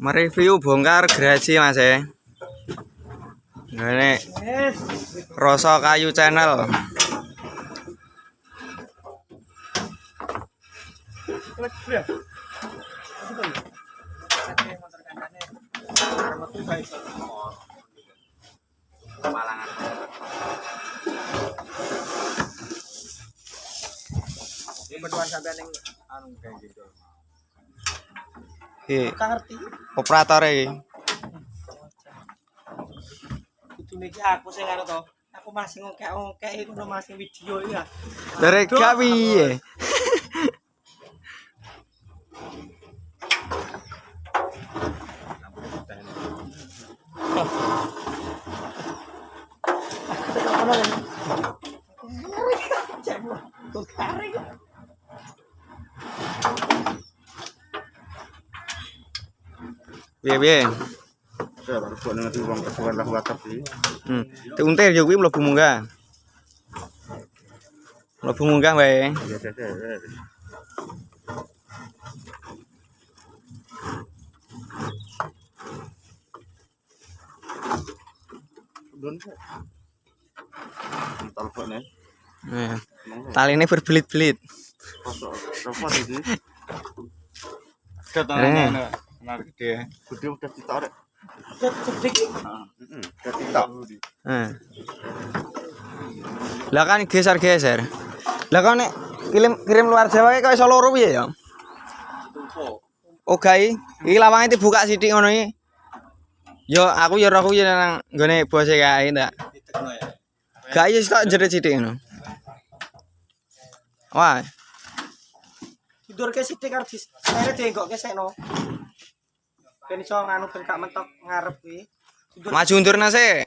Mereview bongkar gerasi Mas ya. Ini Roso Kayu Channel. Operator iki aku sing karo to. Aku masih ngokek-ngokek iku masih video ya. dari gak piye. Piye. Saya baru buat nanti uang kesukaan lah WhatsApp sih. Untir yo kuwi mlebu munggah. Mlebu munggah wae. Iya. Belum sih. Teleponnya. Taline berbelit-belit. Telepon ini. Katanya Menarik gede. Gede udah ditarik. Udah ditarik. Lah kan geser-geser. Lah kan nek kirim luar Jawa kok iso loro piye ya? Oh gawe, iki lawange dibuka sithik ngono iki. Yo aku yo roh yo nang nggone bose kae ndak. Gak iso kok jerit sithik ngono. Wah, Tidur ke sithik karo disere diengokke sekno. Ben iso nganu ben gak mentok ngarep kuwi. maju undurna sik.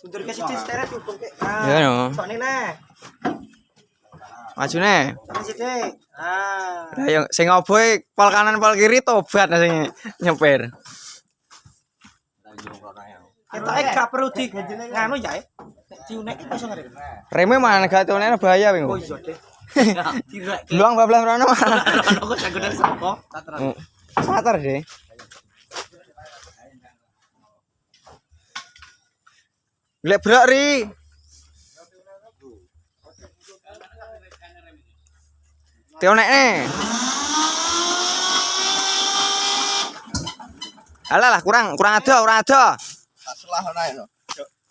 Tidur ke sithik sere dihubungke. Ya no. Sone nah. Majune. Sone sithik. Lah yo sing oboe pol kanan pol kiri tobat sing nyepir. Ketoke gak perlu di nganu ya. Nek diunek iso ngarep. Reme mana gatone bahaya wing. Oh iya deh. Direk. Luang bablas rono. Kok jagoan sapa? Sater deh. Lek brak ri. Teonek. Alah kurang ada. Selah naik no.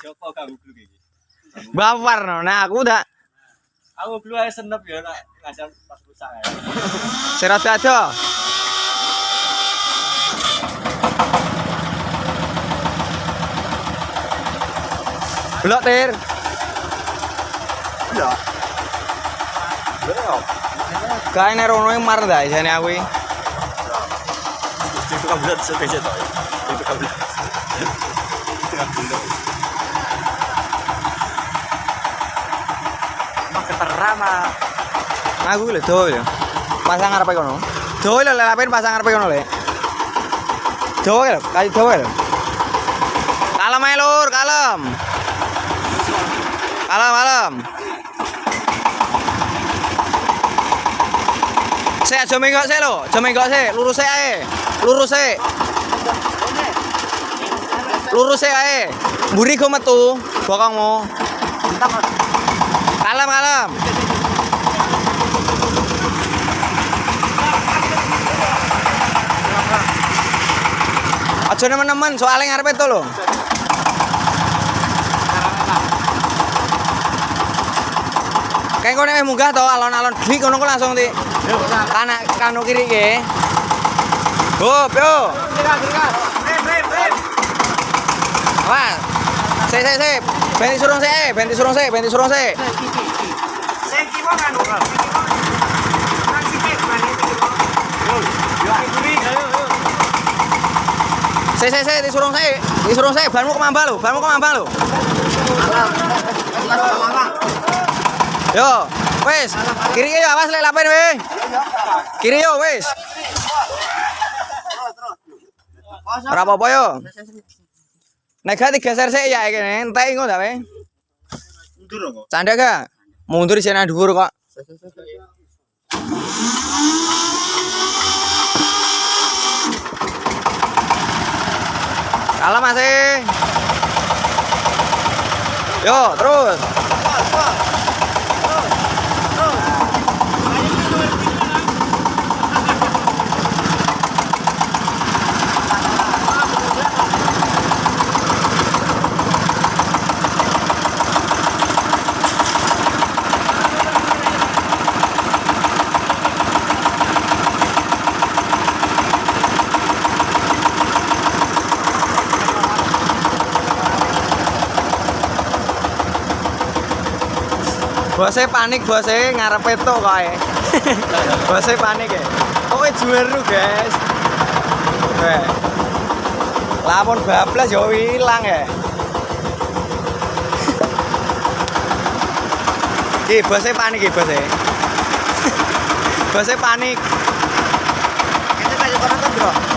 Joko gak gublu iki. Bawar no. Nah aku udah Aku gublu ae senep ya nek ngajar pas rusak ae. serat ada. Blok tir. Iya. Kae nek rono mar ta jane aku iki. Itu kan berat sepeda toh. Itu kan berat. Keterama. Aku lho do lho. Pasang arepe kono. Do lho lelapen pasang arepe kono lho. Do lho, kayu do lho. Kalem ae lur, kalem. Kalem. Saya aja menggok sik lho, aja menggok sik, lurus sik ae. Lurus sik ae. Mburi go metu bokongmu. Kalem. Aja nemen-nemen soalnya ngarepe to lho. Kayak kono nek munggah to alon-alon dik ngono kok langsung di kanan kanu kiri ke. Hop yo. Wah. Sik. Benti surung sik. Sing kiwa nganu. Nang sithik bani iki. Yo iburi ayo. Sik disurung sik, banmu kemambang lho. Yo, wes, kiri yo awas lek lapen we. Kiri yo wes. Ora apa-apa yo. Nek gak digeser sik ya kene, entek ngono ta we. Mundur kok. Canda gak? Mundur isine dhuwur kok. Salam Mas. Yo, terus. Bose panik, bose ngarepe tok kae. Bose panik ya. Oke juweru, guys. Oke. Lamun bablas yo ilang ya. Iki bose panik iki bose. Bose panik. Kita kayak orang kan, Bro.